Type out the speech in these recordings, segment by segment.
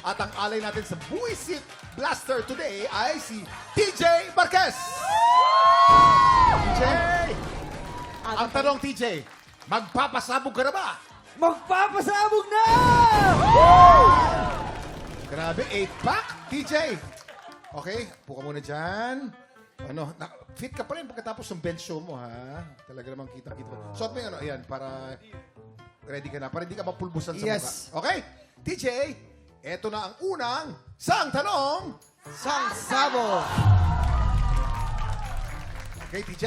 At ang alay natin sa Buisit Blaster today ay si TJ Marquez! TJ! Ang tanong, TJ, magpapasabog ka na ba? Magpapasabog na! Grabe, 8-pack, TJ. Okay, puka muna dyan. Fit ka pa rin pagkatapos ng bench show mo, ha? Talaga namang kitang-kita. Suot mo yung ayan, para ready ka na, para hindi ka mapulbusan sa Yes. mukha. Okay, TJ, eto na ang unang sang tanong. Sang Sabo! Okay, TJ,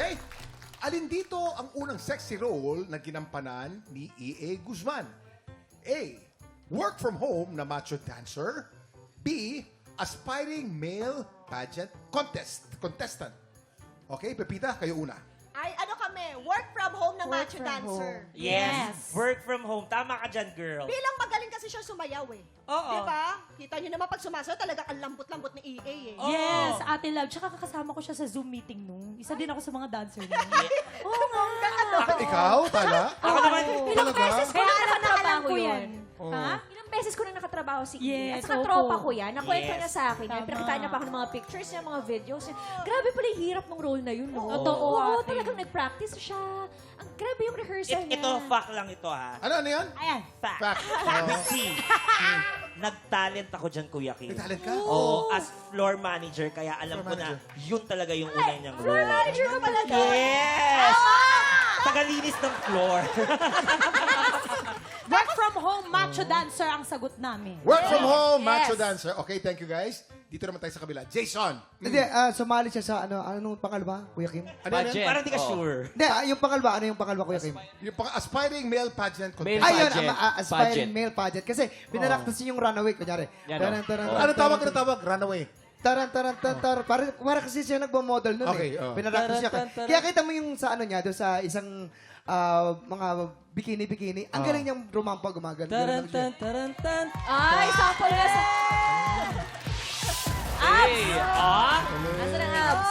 alin dito ang unang sexy role na ginampanan ni E.A. Guzman? A. Work from home na macho dancer. B. Aspiring male pageant contestant. Okay, Pepita, kayo una. Ay, ano kami? Work from home na Work macho from dancer. home. Yes. Work from home. Tama ka dyan, girl. Bilang magaling kasi siya sumayaw eh. Oo. Diba? Kita niyo naman pag sumasayaw, talagang ang lambot-lambot ni EA eh. Oo. Yes, Ate Love. Tsaka kakasama ko siya sa Zoom meeting nung. Isa din ako sa mga dancer niya. Oo nga. Ikaw, Tala? Ako naman, Ilang Talaga? beses ko Kaya na alam na alam nakatrabaho ko yun. yan. Oo. Ha? Ilang beses ko na nakatrabaho si Yes, At saka opo. tropa ko yan. Nakwento Yes. niya sa akin. Yan. Tama. Pinakita niya pa ako ng mga pictures niya, mga videos. Grabe pala yung hirap ng role na yun, no? Totoo, Oo, ate. talagang nag-practice siya. Ang grabe yung rehearsal niya. ito, fact lang ito, ha? Ano yan? Ayan. Fact. Fact. With C. Nag-talent ako dyan, Kuya Kim. May talent ka? Oo, as floor manager, kaya alam Floor ko na manager. yun talaga yung una niyang role. Floor manager ka pala doon. Yes! Tagalinis ng floor. Work from home, macho dancer ang sagot namin. Work from home, Yes. macho dancer. Okay, thank you guys. Dito naman tayo sa kabila. Jason. Hindi, sumali siya sa anong pangalawa, Kuya Kim? Ano yan? Parang di ka sure. Hindi, yung pangalawa, ano yung pangalawa, Kuya Kim? Yung aspiring male pageant Male contestant. Ayun, pageant. aspiring Pageant. male pageant. Kasi pinaraktas niya yung runaway, kunyari. Yan, Taran, oh. taran, Oh. taran, Ano tawag taran, na tawag? Runaway. Taran, taran, taran, taran. Para kasi siya nagmo-model nun Okay, eh. oh. Pinaraktas niya. Taran, taran, Kaya kita mo yung sa ano niya, doon sa isang mga bikini-bikini. Ang galing niyang rumampa, gumagano. Tarantan, tarantan. Ay, sample nga sa... Hey, ah? Nasaan ang abs?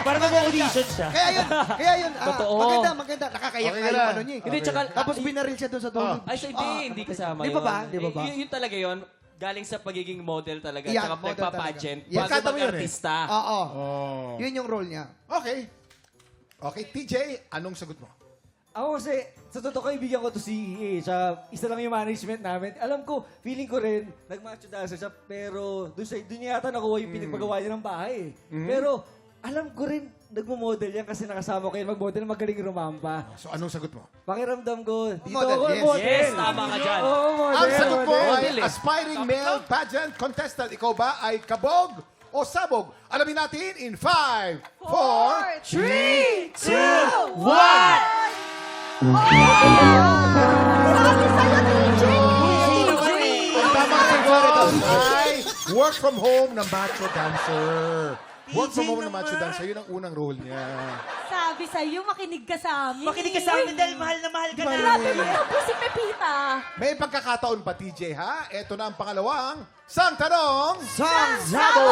Parang nag-audition siya. Kaya yun. Totoo. Maganda. Nakakayak Okay nga na. yung ano niya. Hindi, tsaka... Tapos binaril siya doon sa dulo. Ay, so hindi kasama Di ba ba? Di ba ba? Yun talaga yun. Galing sa pagiging model talaga. Yeah, Tsaka model nagpa-pageant. talaga. Yes. Bago Kanta mo yun eh. mag-artista. Oo. Oh. Yun yung role niya. Okay. Okay, TJ, anong sagot mo? Ako kasi, sa totoo kaibigan ko to si EA. Siya, isa lang yung management namin. Alam ko, feeling ko rin, nag-macho dancer siya, pero doon niya yata nakuha yung pinagpagawa niya ng bahay. Pero, alam ko rin, nagmo-model yan kasi nakasama ko yun mag-model, magaling rumampa. So, anong sagot mo? Pakiramdam ko, dito Model, ako yes. model. Yes, tama ka dyan. Oo, model. Ang sagot mo model. ay Model eh. aspiring male pageant contestant. Ikaw ba ay kabog o sabog? Alamin natin in 5, 4, 3, 2, 1! Sabi sa'yo, TJ! Ang tamang sagot ay work from home na macho dancer. Work from home na macho dancer. Yun ang unang role niya. Sabi sa'yo, makinig ka sa amin. Makinig ka sa amin dahil mahal na mahal ka na. Grabe mo po si Pepita. May pagkakataon pa, TJ, ha? Ito na ang pangalawang sang tanong. Sang Sabo!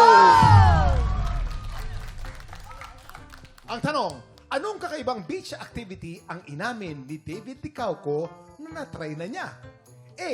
Ang tanong, anong kakaibang beach activity ang inamin ni David Dicauco na natry na niya? A.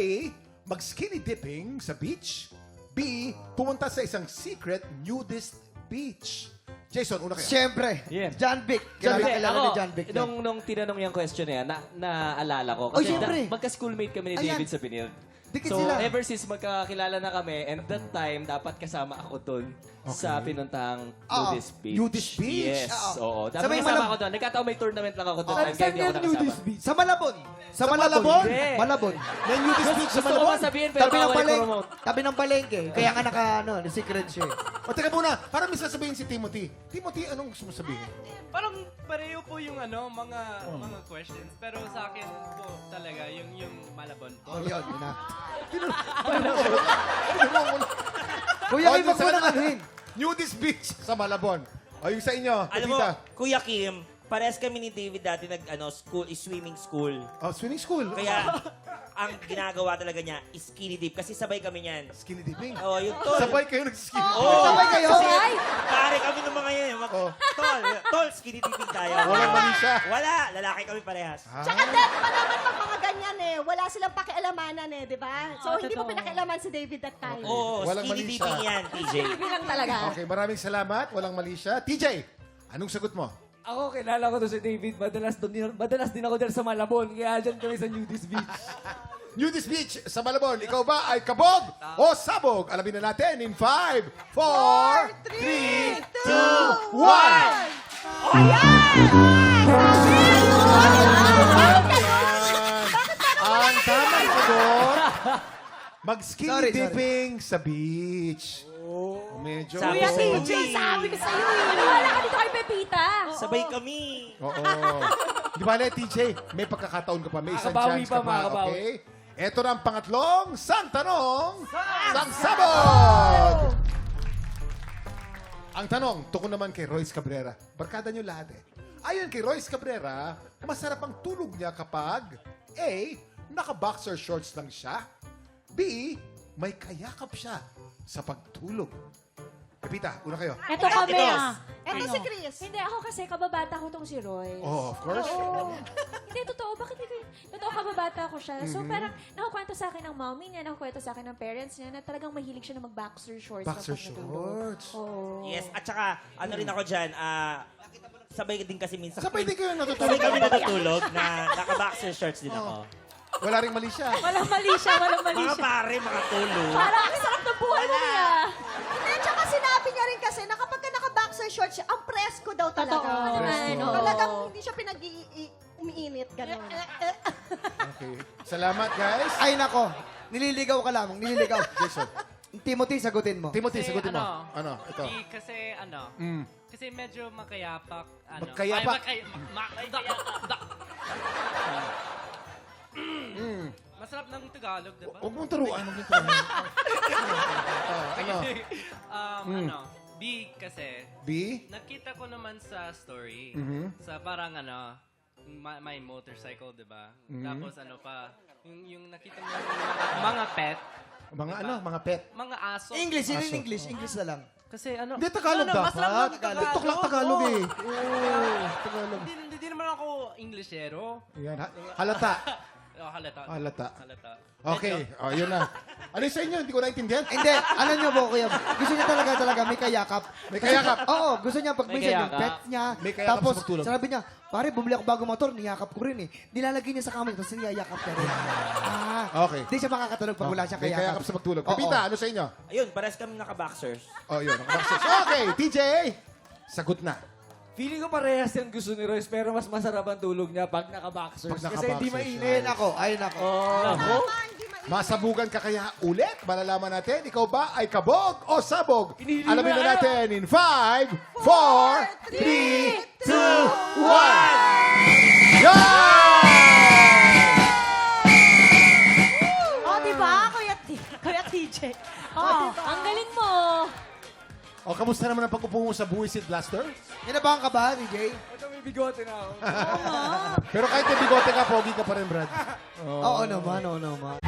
Mag-skinny dipping sa beach. B. Pumunta sa isang secret nudist beach. Jason, una kayo. Siyempre, Yeah. John Vic. John Vic. Kilala ni John Vic. yan. Nung tinanong yung question na yan, naalala ko. Oh, siyempre. Magka-schoolmate kami ni Ayan. David sa Pinild. Dikit So, sila. ever since magkakilala na kami, and that time, dapat kasama ako doon sa pinuntahang nudist beach. Nudist beach? Yes, Oo. oo. Sa Dapat may kasama Malab- ako doon. Nagkataon may tournament lang ako doon. Saan- Kaya saan hindi ako yan, nakasama. nudist beach? Sa Malabon. Sa Malabon? Malabon. Hindi. Malabon. May nudist beach sa Gusto ko Malabon. masabihin, pero Tabi ng bawal palengke. i-promote. Tabi ng palengke. Kaya nga naka, secret siya eh. O, teka muna. Parang may sasabihin si Timothy. Timothy, anong gusto mo sabihin? Parang pareho po yung mga questions. Pero sa akin po talaga yung Malabon po. Oh, yun. Yun na. Kuya, Kuya, may wag mo nang anuhin. Nudist beach sa Malabon. O, yung sa inyo, Alam mo, Pepita. Kuya Kim, parehas kami ni David dati swimming school. Oh, swimming school. Kaya, ang ginagawa talaga niya is skinny dip kasi sabay kami niyan. Skinny dipping. Oh, yung tol. Sabay kayo nag-skinny Oh, Sabay kayo? Kasi pare kami ng mga yan. Oh. Tol, skinny dipping tayo. Walang mali siya. Wala, lalaki kami parehas. Tsaka dead pa naman pag mga ganyan eh. Wala silang pakialamanan eh, di ba? So, hindi mo totoo. pinakialaman si David that time. Oo, Walang skinny mali dipping siya. yan, TJ. Bilang talaga. Okay, maraming salamat. Walang mali siya. TJ, anong sagot mo? Ako, kilala ko to si David. Madalas din ako dyan sa Malabon. Kaya dyan kami sa Nudist Beach. Nudist Beach sa Malabon. Ikaw ba ay kabog o sabog? Alamin na natin in 5, 4, 3, 2, 1. Ang tamang sagot, mag-skinny Sorry. dipping sa beach. Medyo. Sabi Kuya sa iyo, TJ, sabi ko sa'yo eh. Maniwala ka dito kay Pepita. Sabay kami. Oo. Di ba, TJ, may pagkakataon ka pa, may isang Makabawi chance pa, ka pa, makabawi. okay? Ito na ang pangatlong sang tanong, sang sabog! Ang tanong, tukon naman kay Royce Cabrera. Barkada niyo lahat eh. Ayon kay Royce Cabrera, masarap ang tulog niya kapag A, naka-boxer shorts lang siya, B, may kayakap siya sa pagtulog. Pepita, una kayo. Eto kami ah. Eto si Chris. Hindi, ako kasi kababata ko tong si Roy. Oh, of course. Oo. Hindi, totoo. Bakit hindi? Totoo, kababata ko siya. So, Mm-hmm. parang nakukwento sa akin ng mommy niya, nakukwento sa akin ng parents niya na talagang mahilig siya na mag-boxer shorts. Boxer kapag natulog. shorts. Oo. Yes, at saka, ano rin ako dyan, sabay din kasi minsan. Sabay din kayo Sabay natutulog. kami natutulog na naka-boxer shorts din ako. Wala ring mali siya. Walang mali siya, walang mali Mga siya. pare, mga tulog. Parang ang sarap ng buhay mo niya. Hindi, tsaka sinabi niya rin kasi na kapag ka naka-boxer shorts siya, ang presko daw talaga. Totoo naman, oo. Talagang hindi siya umiinit, gano'n. Okay. Salamat, guys. Ay, nako. Nililigaw ka lamang. Nililigaw. Jason. Timothy, sagutin mo. Timothy, Kasi sagutin mo. ano, Ano? Ito. Kasi Mm. kasi medyo makayapak. Magkayapak? Masarap ng Tagalog, di ba? Huwag mong turuan. Huwag mong turuan. Ano? B kasi, B? nakita ko naman sa story, sa parang may motorcycle, di ba? Tapos yung nakita mo yung mga pet, Mga ano? Mga pet. mga aso. English, yun yung English. English na lang. Kasi Hindi, Tagalog masarap dapat. ng Tagalog. TikTok lang Tagalog Oo. eh. Oo, Tagalog. Hindi naman ako Englishero. Yan. Halata. Halata. Halata. Halata. Okay. O, yun na. Ano yung sa inyo? Hindi ko naintindihan. Hindi, alam niyo po, kuya, gusto niya talaga may kayakap. May kayakap. Oo, gusto niya pag May minsan yung kayakap. pet niya. May kayakap Tapos, sa pagtulog. sabi niya, pare, bumili ako bagong motor, niyakap ko rin eh. Nilalagay niya sa kama niya, tapos niyayakap ka rin. Okay. Hindi siya makakatulog pag wala siyang May kayakap. kayakap sa pagtulog. Oo. Pepita, ano sa inyo? Ayun, pares kami naka-boxers. Oh, yun. Okay, TJ. Sagot na. Feeling ko parehas yung gusto ni Royce, pero mas masarap ang tulog niya pag naka-boxers. Pag Kasi hindi naka-boxers mainit. Ay, nako. Masabugan ka kaya ulit? Malalaman natin, ikaw ba ay kabog o sabog? Pinili Alamin mo na na natin in 5, 4, 3, 2, 1. Yan! Oh, di ba? Kuya TJ. Oh, ang galing mo. O, kamusta naman ang pag-upo mo sa Buwisit Blaster? Inabahan ka ba, DJ? Ito may bigote na ako. Pero kahit may bigote ka, pogi ka pa rin, Brad. Oo naman, oo naman.